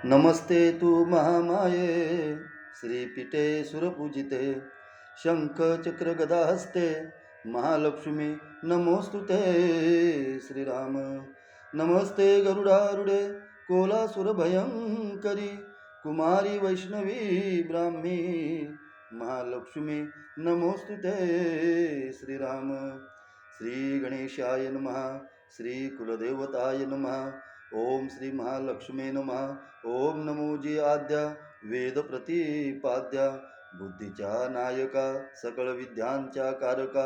नमस्ते तू महामाये श्रीपीठे सुरपूजिते शंख चक्र गदा हस्ते महालक्ष्मी नमोस्तुते श्रीराम। नमस्ते गरुडारूढे कोलासुर भयंकरी कुमारी वैष्णवी ब्राह्मी महालक्ष्मी नमोस्तुते श्रीराम। श्री गणेशाय नमः। श्री कुलदेवताय नमः। ओम श्री महालक्ष्मी नमः। ओम नमो जी आद्या वेद प्रतिपाद्या बुद्धीच्या नायका सकळ विद्यांच्या कारका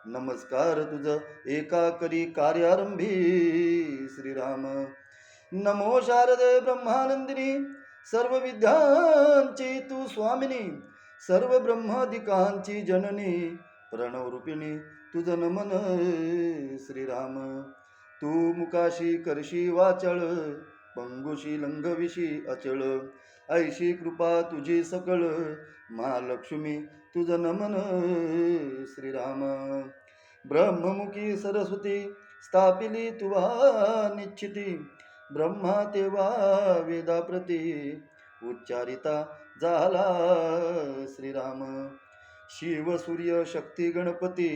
नमस्कार तुझ एका करी कार्यारंभी श्रीराम। नमो शारदे ब्रह्मानंदिनी सर्व विद्यांची तू स्वामिनी सर्व ब्रह्मादिकांची जननी प्रणवरूपिणी तुझ नमन श्रीराम। तू मुकाशी करशी वाचळ पंगुशी लंघविशी अचळ ऐशी कृपा तुझी सकळ महालक्ष्मी तुझ नमन श्रीराम। ब्रह्ममुखी सरस्वती स्थापिली तुवा निश्चिती ब्रह्मा तेव्हा वेदाप्रती उच्चारिता झाला श्रीराम। शिव सूर्य शक्ती गणपती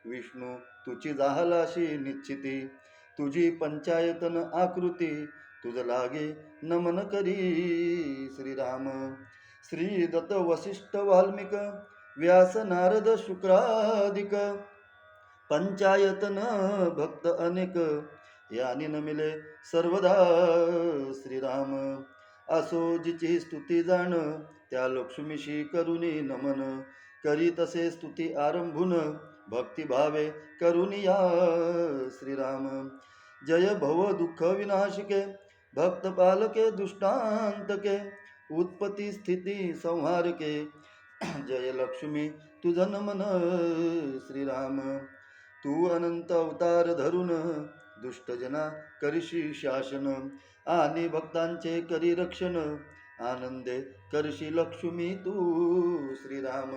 विष्णू तुझी झालाशी निश्चिती तुझी पंचायतन आकृती तुझ लागे नमन करी श्रीराम। श्री दत्त वसिष्ठ वाल्मिक व्यास नारद शुक्रादिक पंचायतन भक्त अनेक यानी नमिले सर्वदा श्रीराम। असो जिची स्तुती जाण त्या लक्ष्मीशी करुणी नमन करी तसे स्तुती आरंभून भक्तिभावे करुणी या श्रीराम। जय भव दुःख विनाशिके भक्त पालके दुष्टांतके उत्पत्ती स्थिती संहारके जय लक्ष्मी तुझ नमन श्रीराम। तू अनंत अवतार धरून दुष्टजना करशी शासन आणि भक्तांचे करी रक्षण आनंदे करशी लक्ष्मी तू श्रीराम।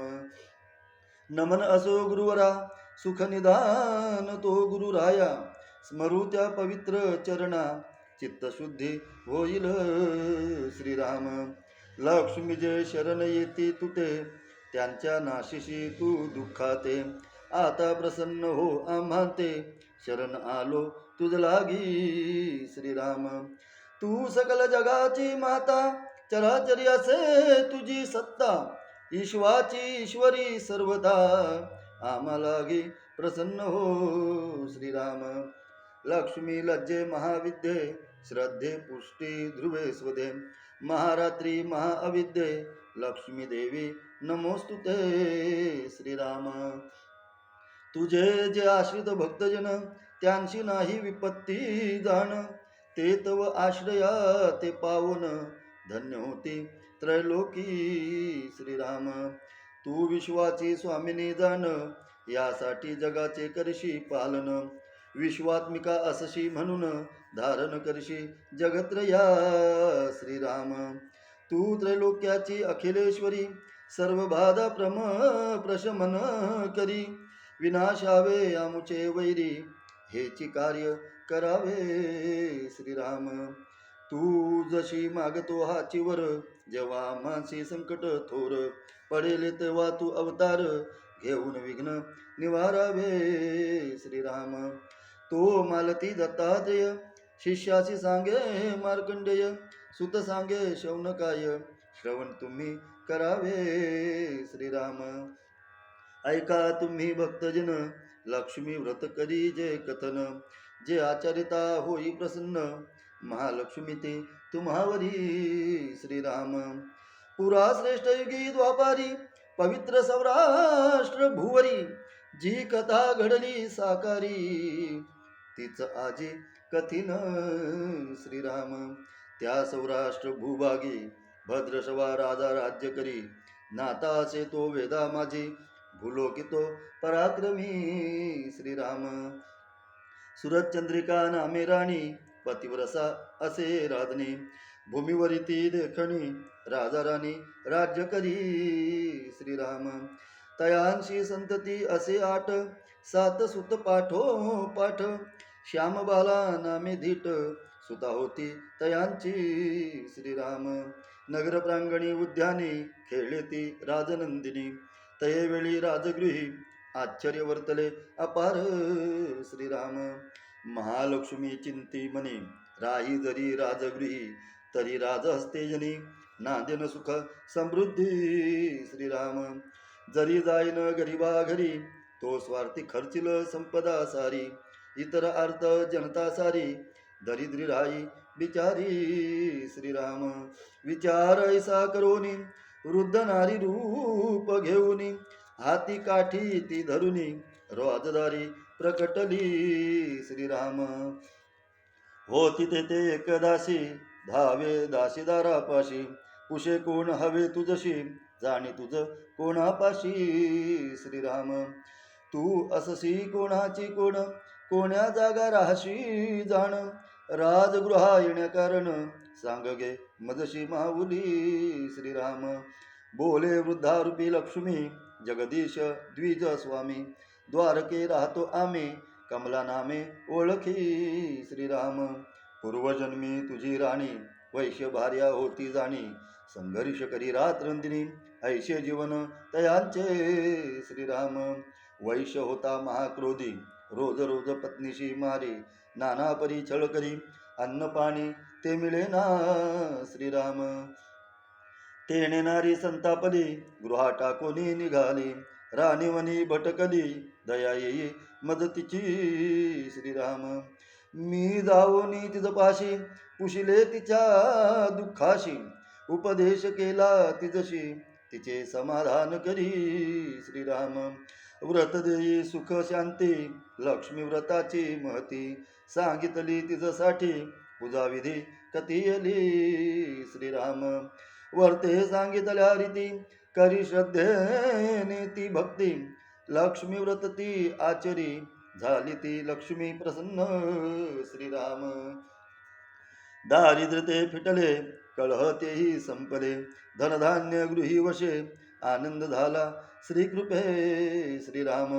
नमन असो गुरुवरा सुख निदान तो गुरुराया स्मरू त्या पवित्र चरणा चित्तशुद्धी होईल श्रीराम। लक्ष्मी जे शरण येती तुटे त्यांच्या नाशिशी तू दुःखाते आता प्रसन्न हो आम्हा ते शरण आलो तुझ लागी श्रीराम। तू सकल जगाची माता चराचरी असे तुझी सत्ता ईश्वाची ईश्वरी सर्वदा आम्हालागी प्रसन्न हो श्रीराम। लक्ष्मी लज्जे महाविद्ये श्रद्धे पुष्टी ध्रुवे स्वदे महारात्री महाअविद्ये लक्ष्मी देवी नमोस्तुते श्रीराम। तुझे जे आश्रित भक्तजन त्यांशी नाही विपत्ती जाण ते तव आश्रया ते पावन धन्य होती त्रैलोकी श्रीराम। तू विश्वाची स्वामिनी जाण यासाठी जगाचे करशी पालन विश्वात्मिका असशी म्हणून धारण करशी जगत्रया श्रीराम। तू त्रैलोक्याची अखिलेश्वरी सर्व बाधा प्रशमन करी विनाशावे आमुचे वैरी हेची कार्य करावे श्रीराम। तू जशी मागतो हाचीवर जेव्हा मानसी संकट थोर पडेल तेव्हा तू अवतार घेऊन विघ्न निवारावे श्रीराम। तो मालती दत्तात्रेय शिष्याशी सांगे मार्कंडेय सुत सांगे शौनकाय श्रवण तुम्ही करावे श्रीराम। ऐका तुम्ही भक्तजन लक्ष्मी व्रत करी जे कथन जे आचरिता होई प्रसन्न महालक्ष्मी ते तुम्हावरी श्रीराम। पुरा श्रेष्ठ युगी द्वापारी पवित्र सौराष्ट्र भुवरी जी कथा घडली साकारी तीच आजी कथिन श्रीराम। त्या सौराष्ट्र भूभागी भद्रशवा राजा राज्य करी नाता असे तो वेदा माझी भूलोकितो पराक्रमी श्रीराम। सुरचंद्रिका नामे राणी पतिव्रसा असे राधने भूमीवरी ती देखणी राजा राणी राज्य करी श्रीराम। तयांशी संतती असे 8 7 सुत पाठो पाठ श्यामबाला नामे धीट सुता होती तयांची श्रीराम. नगर प्रांगणी उद्याने खेळले ती राजनंदिनी, तयेवेळी राजगृही आश्चर्य वर्तले अपार श्रीराम. महालक्ष्मी चिंती मनी राही जरी राजगृही, तरी राजहस्ते जनी नांदेन सुख समृद्धी श्रीराम. जरी जाईन गरीबा घरी, तो स्वार्थी खर्चिल संपदा सारी, इतर अर्थ जनता सारी दरिद्री राई बिचारी श्रीराम. विचार ऐसा करोनी वृद्ध नारी रूप घेऊनी, हाती काठी ती धरुनी रोजदारी प्रकटली श्रीराम. होती तेथे एक दासी धावे दासीदारापाशी, पुषे कोण हवे तुझशी जाणी तुझ कोणापाशी श्रीराम. तू अससी कोणाची कोण, कोण्या जागा राहशी जाण, राजगृहा येण्या कारण सांग गे मजशी माऊली श्रीराम. बोले वृद्धारूपी लक्ष्मी जगदीश द्विज स्वामी, द्वारके राहतो आम्ही कमला नामे ओळखी श्रीराम. पूर्वजन्मी तुझी राणी वैश्य भार्या होती जाणी, संघर्ष करी रात्रंदिनी ऐशे जीवन तयांचे श्रीराम. वैश्य होता महाक्रोधी रोज रोज पत्नीशी मारी, नाना परी छळ करी अन्न पाणी ते मिळे ना श्रीराम. ते नेणारी संतापली गृहा टाकोनी निघाली, राणीवनी भटकली दया येई मदतीची श्रीराम. मी जाऊनी तिज पाशी पुशिले तिच्या दुःखाशी, उपदेश केला तिजशी तिचे समाधान करी श्रीराम. व्रत देई सुख शांती लक्ष्मी व्रताची महती, सांगितली तिजसाठी पूजा विधी कथियली श्रीराम. वर्ते सांगितल्या रीती करी श्रद्धेने ती भक्ती, लक्ष्मी व्रत ती आचरी झाली ती लक्ष्मी प्रसन्न श्रीराम. दारिद्र्य फिटले कलह तेही संपले, धनधान्य गृही वशे आनंद झाला श्रीकृपे श्रीराम.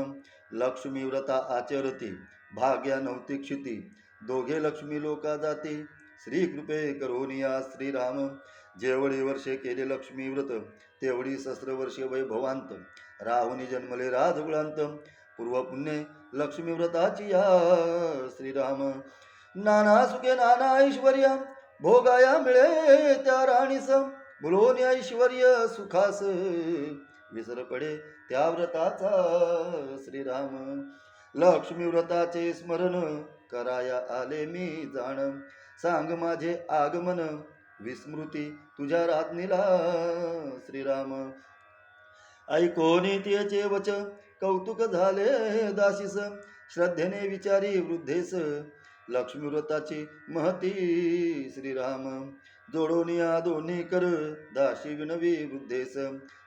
लक्ष्मी व्रता आचरती भाग्या नव्हती क्षिती, दोघे लक्ष्मी लोका जाती श्रीकृपे करोनिया श्रीराम. जेवढी वर्षे केले लक्ष्मी व्रत, तेवढी सहस्र वर्षे वैभवांत राहुनी जन्मले राजकुळांत. पूर्व पुण्ये लक्ष्मी व्रताची या श्रीराम. नाना सुखे नाना ऐश्वर्य भोगाया मिळे त्या राणीस, बोलोन ऐश्वर्य सुखास विसर पडे त्या व्रताचा श्रीराम. लक्ष्मी व्रताचे स्मरण कराया आले मी जाण, सांग माझे आगमन विस्मृती तुझ्या रात्नीला श्रीराम. ऐकोनी तिचे वच कौतुक झाले दासीस, श्रद्धेने विचारी वृद्धेस लक्ष्मी व्रताची महती श्रीराम. जोडोनिया दोन्ही कर दाशी विनवी वृद्धेस,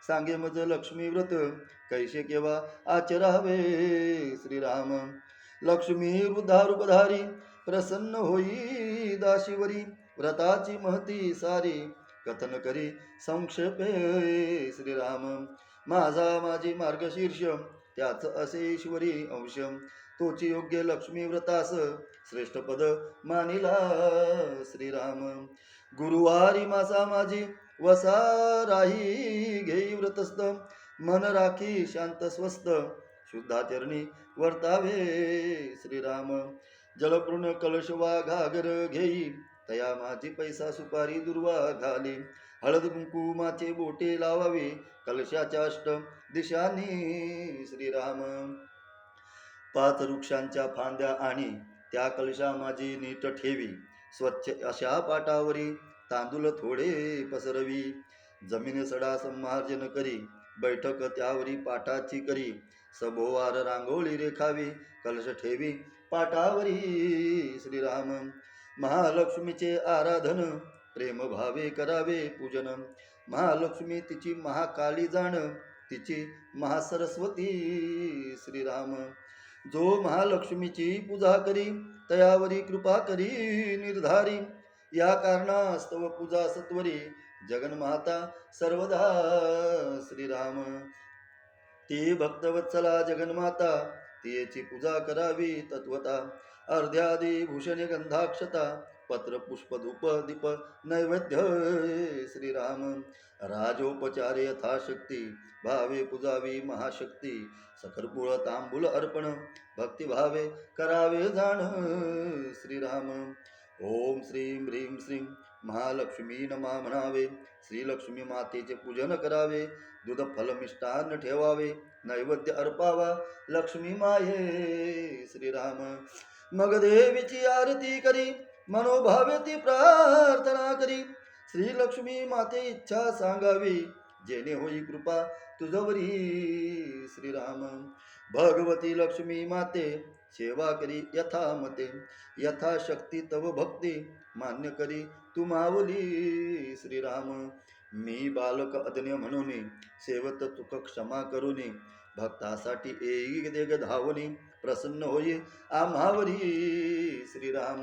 सांगे मज लक्ष्मी व्रत कैसे केव्हा आचरावे श्रीराम. लक्ष्मी वृद्धारूपधारी प्रसन्न होई दाशीवरी, व्रताची महती सारी कथन करी संक्षेपे श्रीराम. माझा माझी मार्गशीर्ष त्याच असे ईश्वरी अंश, तोची योग्य लक्ष्मी व्रतास श्रेष्ठ पद मानिला श्रीराम. गुरुवारी मासा माझी वसा राही घेई व्रतस्थ, मन राखी शांत स्वस्थ शुद्धाचरणी वर्तावे श्रीराम. जलपूर्ण कलश वा घागर घेई तया माझी पैसा सुपारी दुर्वा घाली, हळद कुंकुमाचे बोटे लावावे कलशाच्या अष्ट दिशांनी श्रीराम. 5 वृक्षांच्या फांद्या आणि त्या कलशा माझी नीट ठेवी, स्वच्छ अशा पाटावरी तांदूळ थोडे पसरवी. जमिनी सडा संमार्जन करी बैठक त्यावरी पाटाची करी, सभोवार रांगोळी रेखावी कलश ठेवी पाटावरी श्रीराम. महालक्ष्मीचे आराधन प्रेम भावे करावे पूजन, महालक्ष्मी तिची महाकाली जाण तिची महासरस्वती श्रीराम. जो महालक्ष्मीची पूजा करी तयावरी कृपा करी निर्धारी, या कारणास्तव पूजा सत्वरी जगन्माता सर्वदा श्रीराम. ती भक्तवत्सला जगन्माता, तिची पूजा करावी तत्वता. अर्ध्यादी भूषणे गंधाक्षता पत्र पुष्प धूप दीप नैवेद्य श्रीराम राजोपचारे यथाशक्ती भावे पुजावी महाशक्ती सकर्पूळ तांबूल अर्पण भक्तिभावे करावे जाण श्रीराम ओम श्रीं ह्रीं श्रीं महालक्ष्मी नमा म्हणावे श्रीलक्ष्मी मातेचे पूजन करावे दूध फल मिष्टान्न ठेवावे नैवेद्य अर्पावा लक्ष्मी माये श्रीराम मग देवीची आरती करी मनोभावे ती प्रार्थना करी श्रीलक्ष्मी माते इच्छा सांगावी जेणे होई कृपा तुझवरी श्रीराम भगवती लक्ष्मी माते सेवा करी यथामते यथाशक्ती तव भक्ती मान्य करी तू माऊली श्रीराम मी बालक अज्ञ म्हणून सेवत चुक क्षमा करुनी भक्तासाठी एक देग धावनी प्रसन्न होई आम्हावरी श्रीराम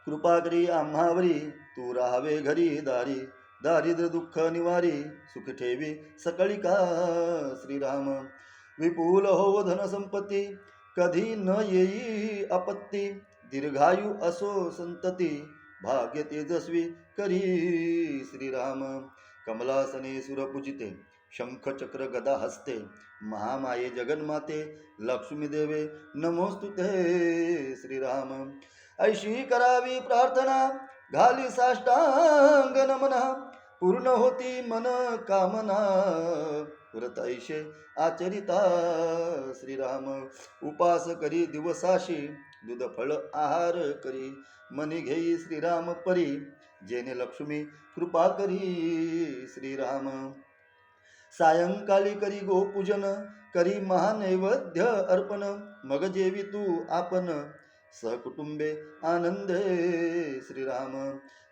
कृपा करी आम्हावरी तू राहावे घरी दारी दारिद्र्य दुःख निवारी सुख ठेवी सकळी का श्रीराम विपुल हो धन संपत्ती कधी न येई आपत्ती दीर्घायु असो संतती भाग्य तेजस्वी करी श्रीराम कमलासने सुरपूजिते शंख चक्र गदा हस्ते महामाये जगन्माते लक्ष्मी देवे नमोस्तुते श्रीराम ऐशी करावी प्रार्थना घाली साष्टांग नमना पूर्ण होती मन कामना व्रत ऐशे आचरिता श्रीराम उपास करी दिवसाशी दूध फळ आहार करी मनी घेई श्रीराम परी जेने लक्ष्मी कृपा करी श्रीराम सायंकाळी करी गोपूजन करी महानैवेद्य अर्पण मग जेवी तू आपण सहकुटुंबे आनंदे श्रीराम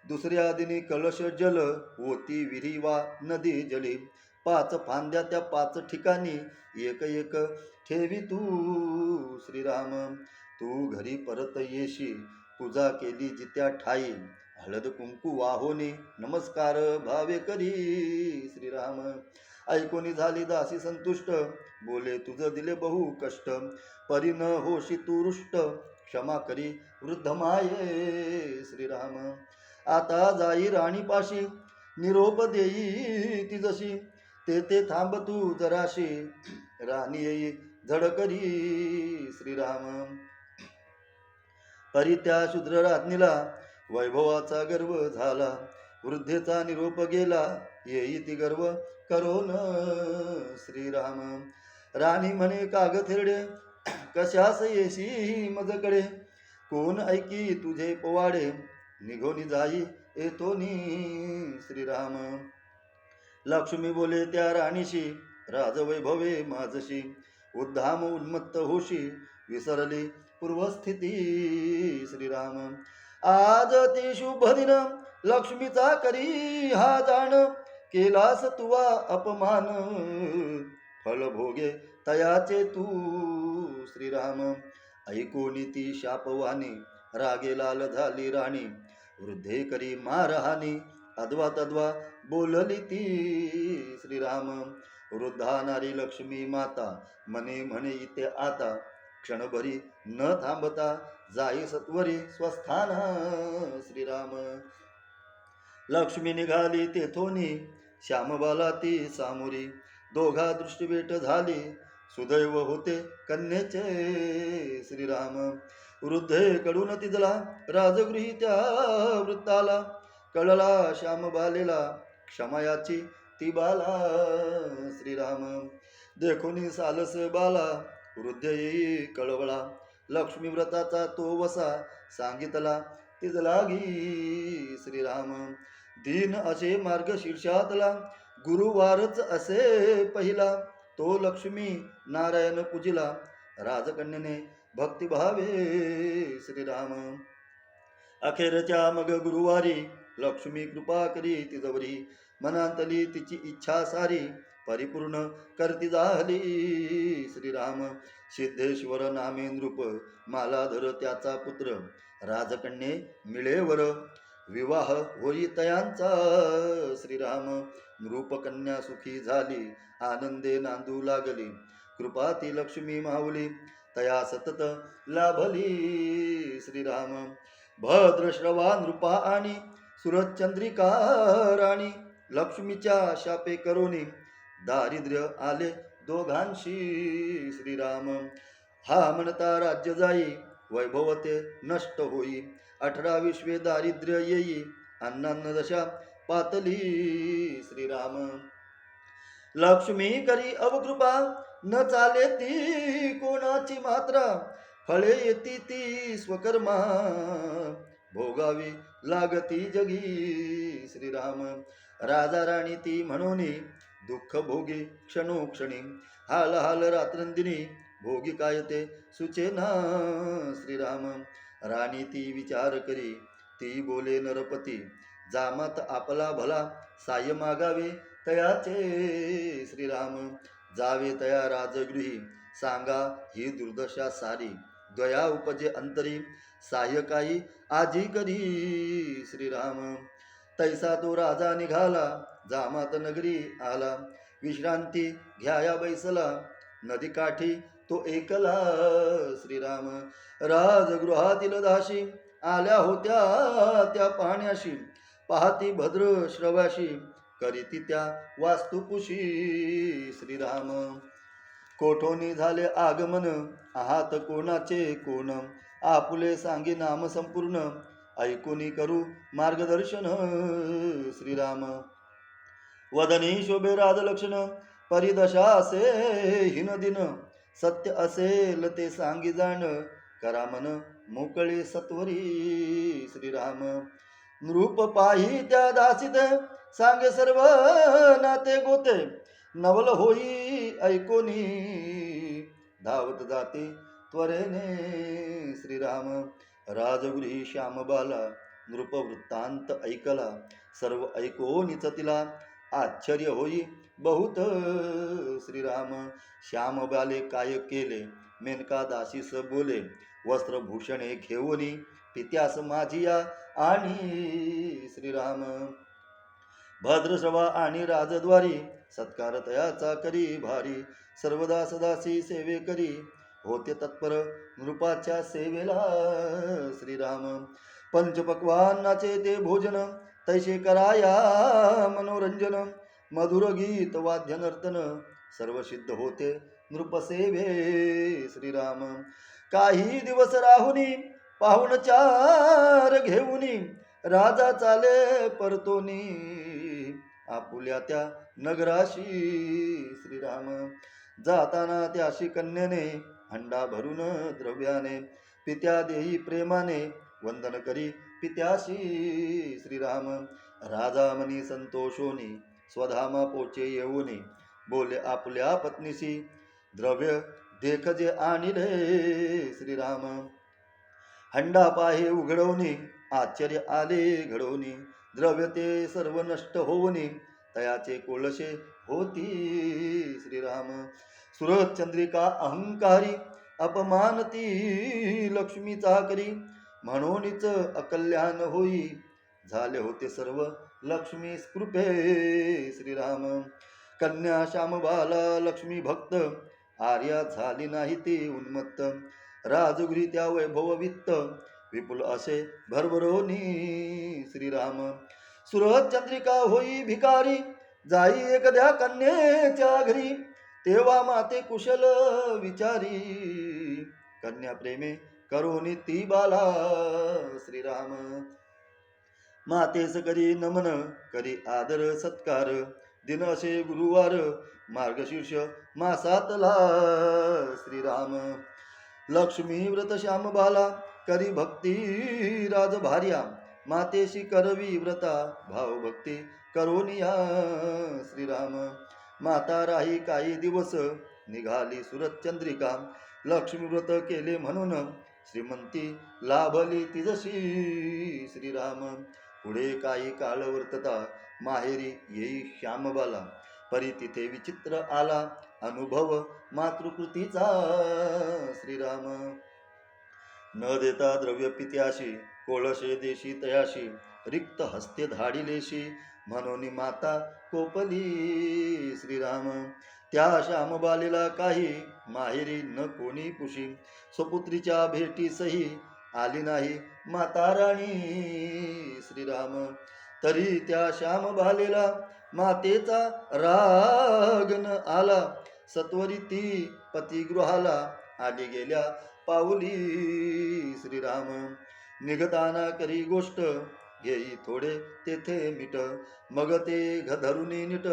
दुसऱ्या दिनी कलश जल ओती विहिरी वा नदी जली 5 फांद्या त्या 5 ठिकाणी एक एक ठेवी तू श्रीराम तू घरी परत येशी पूजा केली जित्या ठाई हळद कुंकू वाहोनी नमस्कार भावे करी श्रीराम ऐकोनी झाली दासी संतुष्ट बोले तुझ दिले बहु कष्ट परी न होशी तू रुष्ट क्षमा करी वृद्ध माये श्रीराम आता जाई राणीपाशी निरोप देई ती जशी ते थांब तू जराशी राणी येई झड करी श्रीराम परी त्या शूद्र राज्ञीला वैभवाचा गर्व झाला वृद्धेचा निरोप गेला येई ती गर्व करोन श्रीराम राणी म्हणे काग थेरडे कशास येशी मजकडे कोण ऐकी तुझे पोवाडे निघोनी जाई येतोनी श्रीराम लक्ष्मी बोले त्या राणीशी राजवैभवे माझशी उद्धाम उन्मत्त होशी विसरली पूर्वस्थिती श्रीराम आज ती शुभ दिन लक्ष्मीचा करी हा जाण केलास तुवा अपमान फल भोगे तयाचे तू श्रीराम ऐकोनी ती शापवाणी रागे लाल झाली राणी वृद्धे करी मारहाणी अद्वा तद्वा बोलली ती श्रीराम वृद्धा नारी लक्ष्मी माता मने म्हणे इथे आता क्षणभरी न थांबता जाई सत्वरी स्वस्थान श्रीराम लक्ष्मी निघाली तेथोनी श्यामबाला ती सामोरी दोघा दृष्टीभेट झाली सुदैव होते कन्येचे श्रीराम वृद्धे कडून तिजला राजगृही त्या वृत्ताला कळला श्यामबालेला क्षमायाची ती बाला श्रीराम देखोनी सालस बाला वृद्ध येई कळवळा लक्ष्मी व्रताचा तो वसा सांगितला तिज लागी श्रीराम दीन असे मार्ग शीर्षातला गुरुवारच असे पहिला तो लक्ष्मी नारायण पूजिला राजकन्येने भक्तिभावे श्रीराम अखेरच्या मग गुरुवारी लक्ष्मी कृपा करी तिजवरी मनांतली तिची इच्छा सारी परिपूर्ण करती झाली श्रीराम सिद्धेश्वर नामे नृप मालाधर त्याचा पुत्र राजकन्ये मिळेवर विवाह होई तयांचा श्रीराम नृपकन्या सुखी झाली आनंदे नांदू लागली कृपा ती लक्ष्मी माऊली तया सतत लाभली श्रीराम भद्रश्रवा नृपा आणि सुरचंद्रिका राणी लक्ष्मीच्या शापे करोनी दारिद्र्य आले दोघांशी श्रीराम. हा म्हणता राज्य जाई वैभव ते नष्ट होई 18 विश्वे दारिद्र्य येई अन्नान्न दशा पातली श्रीराम. लक्ष्मी करी अवकृपा न चाले ती कोणाची मात्रा फळे येती ती स्वकर्मा भोगावी लागती जगी श्रीराम. राजा राणी ती म्हणून दुःख भोगी क्षणोक्षणी हाल हाल रात्रंदिनी भोगी काय ते सुचेना श्रीराम. राणी ती विचार करी ती बोले नरपती जामात आपला भला साय मागावे तयाचे श्रीराम. जावे तया राजगृही सांगा ही दुर्दशा सारी दया उपजे अंतरी सायकाई आजी करी श्रीराम. तैसा तो राजा निघाला जामात नगरी आला विश्रांती घ्याया बैसला नदीकाठी तो एकला श्रीराम. राजगृहातील दाशी आल्या होत्या त्या पाण्याशी पाहती भद्र श्रवाशी करीती त्या वास्तुपुशी श्रीराम. कोठोनी झाले आगमन आहात कोणाचे कोण आपुले सांगी नाम संपूर्ण ऐकुनी करू मार्गदर्शन श्रीराम. वदनी शोभे राजलक्षण परिदशा असे हिन दिन सत्य असेल ते सांगी जाण करा मन मोकळे सत्वरी श्रीराम. नृप पाही त्या दासीत सांगे सर्व नाते गोते नवल होई ऐकोनी धावत जाते त्वरेने श्रीराम. राजगृही श्यामबाला नृप वृत्तांत ऐकला सर्व ऐकोनीच तिला आश्चर्य होई बहुत श्रीराम. श्यामबाले काय केले मेनका दासीस बोले वस्त्रभूषणे घेऊनी पित्यास माझिया आणि श्रीराम. भद्रश्रवा आणि राजद्वारी सत्कार तयाचा करी भारी सर्वदा सदासी सेवे करी होते तत्पर नृपाच्या सेवेला श्रीराम. पंचपक्वान्नाचे ते भोजन तैसे कराया मनोरंजन मधुर गीत वाद्य नर्तन सर्व सिद्ध होते नृपसेवे श्रीराम. काही दिवस राहुनी पाहुणचार घेऊनी राजा चाले परतोनी आपुल्या त्या नगराशी श्रीराम. जाताना त्याशी कन्याने हंडा भरून द्रव्याने पित्या देही प्रेमाने वंदन करी पित्याशी श्रीराम. राजा मनी संतोषोनी स्वधामा पोचे येऊनी बोले आपल्या पत्नीशी द्रव्य देखजे आणिले श्रीराम. हंडा पाहे उघडवणी आश्चर्य आले घडवणी द्रव्य ते सर्व नष्ट होवनी तयाचे कोळशे होती श्रीराम. सुरत चंद्रिका अहंकारी अपमानती लक्ष्मीचा करी म्हणूनच अकल्याण होई झाले होते सर्व लक्ष्मी कृपे श्रीराम. कन्या श्यामबाला लक्ष्मी भक्त आर्या झाली नाही ती उन्मत्त राजगृही त्या वैभव वित्त विपुल असे भरभरोनी श्रीराम. सुरत चंद्रिका होई भिकारी जाई एकद्या कन्येच्या घरी तेव्हा माते कुशल विचारी कन्या प्रेमे करोनी ती बाला श्रीराम. मातेस करी नमन करी आदर सत्कार दिन असे गुरुवार मार्गशीर्ष मासातला श्रीराम. लक्ष्मी व्रत श्यामबाला करी भक्ती राजभार्या मातेशी करवी व्रता भावभक्ती करोनिया श्रीराम. माता राही काही दिवस निघाली सुरत चंद्रिका लक्ष्मी व्रत केले म्हणून श्रीमंती लाभली तिजशी श्रीराम. पुढे काही काळ वर्तता माहेरी येई श्यामबाला परी तिथे विचित्र आला अनुभव मातृकृतीचा श्रीराम. न देता द्रव्य पित्याशी कोळशे देशी तयाशी रिक्त हस्ते धाडिलेशी म्हणून माता कोपली श्रीराम. त्या श्यामबालेला काही माहेरी न कोणी पुशी स्वपुत्रीच्या भेटी सही आली नाही माता राणी श्रीराम. तरी त्या श्याम बालेला मातेचा राग न आला. सत्वरी ती पतिगृहाला आली गेल्या पाऊली श्रीराम. निघताना करी गोष्ट घेई थोडे तेथे मीठ. मग ते धरुनी नीट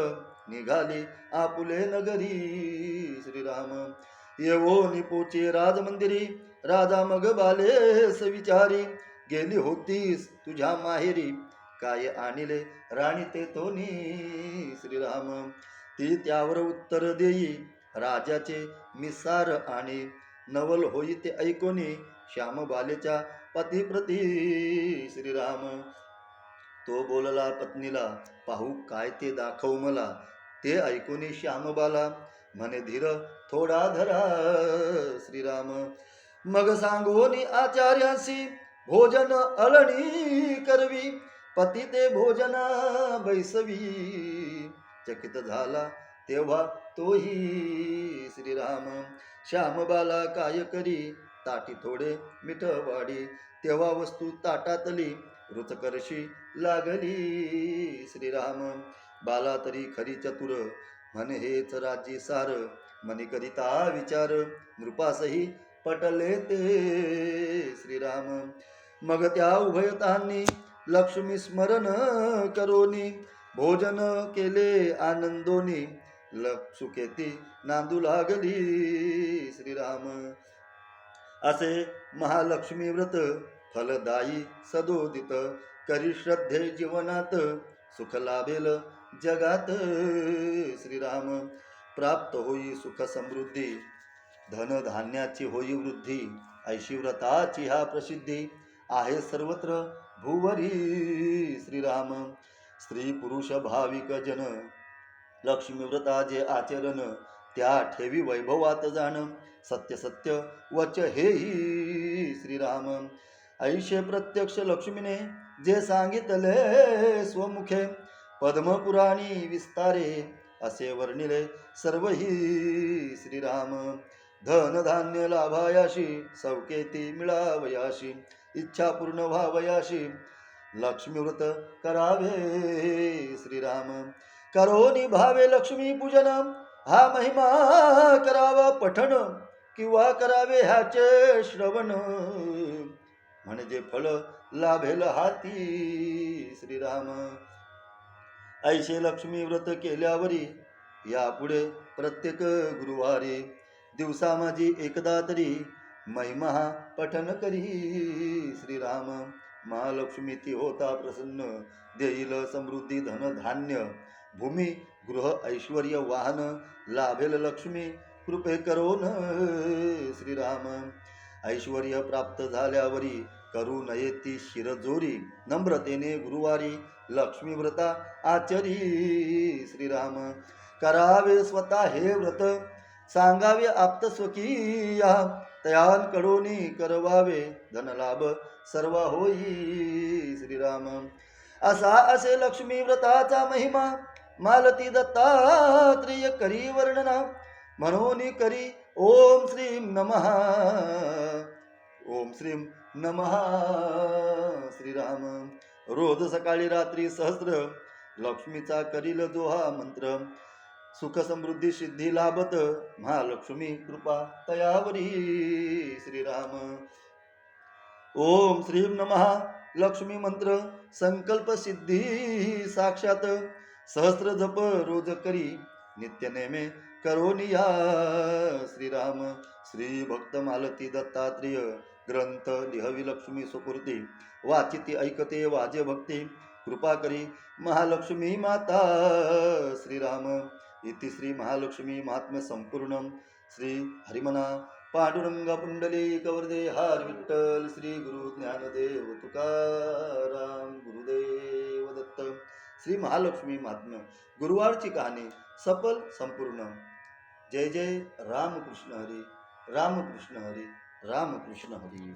निघाली आपुले नगरी श्रीराम. येवोनी पोचे राजमंदिरी राजा मग बालेस विचारी. गेली होतीस तुझ्या माहेरी काय आणिले राणी ते तोनी श्रीराम. ती त्यावर उत्तर देई राजाचे मिसार आणि नवल होई ते ऐकोनी श्याम बालेच्या पतिप्रती श्रीराम. तो बोलला पत्नीला पाहू काय ते दाखव मला. ते ऐकोनी श्यामबाला म्हणे धीर थोडा धरा श्रीराम. मग सांगोनी आचार्यांसी भोजन अळणी करवी. पती ते भोजना बैसवी. चकित झाला तेव्हा तोही श्रीराम. श्यामबाला काय करी ताटी थोडे मीठ वाढी. तेव्हा वस्तू ताटातली रुचकरशी लागली श्रीराम. बाला तरी खरी चतुर म्हणे हेच राज्य सार. मनी करिता विचार नृपासही पटले ते श्रीराम. मग त्या उभयतांनी लक्ष्मी स्मरण करोनी भोजन केले आनंदोनी. सुखेती नांदू लागली श्रीराम. असे महालक्ष्मी व्रत फलदायी सदोदित. करी श्रद्धे जीवनात सुख लाभेल जगात श्रीराम. प्राप्त होई सुख समृद्धी धन धान्याची होई वृद्धी. ऐशी व्रताची हा प्रसिद्धी आहे सर्वत्र भूवरी श्रीराम. स्त्री पुरुष भाविक जन लक्ष्मी व्रताचे आचरण त्या ठेवी वैभवात जाण. सत्य सत्य वच हेही श्रीराम. ऐशे प्रत्यक्ष लक्ष्मीने जे सांगितले स्वमुखे. पद्मपुराणी विस्तारे असे वर्णिले सर्वही श्रीराम. धन धान्य लाभायाशी सौकेती मिळावयाशी. इच्छा पूर्ण व्हावयाशी लक्ष्मी व्रत करावे श्रीराम. करोनी भावे लक्ष्मी पूजन हा महिमा करावा पठण. किंवा करावे ह्याचे श्रवण म्हणजे फळ लाभेल हाती श्रीराम. ऐशे लक्ष्मी व्रत केल्यावरी यापुढे प्रत्येक गुरुवारी दिवसा माझी एकदा तरी महिमा पठन करी श्रीराम. महालक्ष्मी ती होता प्रसन्न देईल समृद्धी धन धान्य. भूमी गृह ऐश्वर्य वाहन लाभेल लक्ष्मी कृपे करोन श्रीराम. ऐश्वर्य प्राप्त झाल्यावरी करू नये ती शिरजोरी. नम्रतेने गुरुवारी लक्ष्मी व्रता आचरी श्रीराम. करावे स्वतः हे व्रत सांगावे आप्त स्वकीया. तयांकडोनी करवावे धनलाभ सर्व होई श्रीराम. असा असे लक्ष्मी व्रताचा महिमा मालती दत्तात्रेय करी वर्णना. म्हणून करी ओम श्रीम नमः. ओम श्रीम नमः श्रीराम. रोज सकाळी रात्री सहस्र लक्ष्मीचा करील जो हा मंत्र. सुख समृद्धी सिद्धी लाभत महालक्ष्मी कृपा तयावरी श्रीराम. ओम श्रीम नमः लक्ष्मी मंत्र संकल्प सिद्धी साक्षात. सहस्र जप रोज करी नित्य नेमे करोनिया श्रीराम. श्री भक्त मालती दत्तात्रेय ग्रंथ लिहवी लक्ष्मी सुपूर्ती. वाचिती ऐकते वाजे भक्ती कृपा करी महालक्ष्मी माता श्रीराम. इति श्री महालक्ष्मी महात्म्य संपूर्ण. श्री हरिमना पांडुरंग पुंडलिक वरदे हार विठ्ठल. श्री गुरु ज्ञानदेव तुकाराम गुरुदेव दत्त. श्री महालक्ष्मी महात्म्य गुरुवारची कहाणी सफल संपूर्ण. जय जय रामकृष्ण हरी. रामकृष्ण हरी. रामकृष्ण हरी.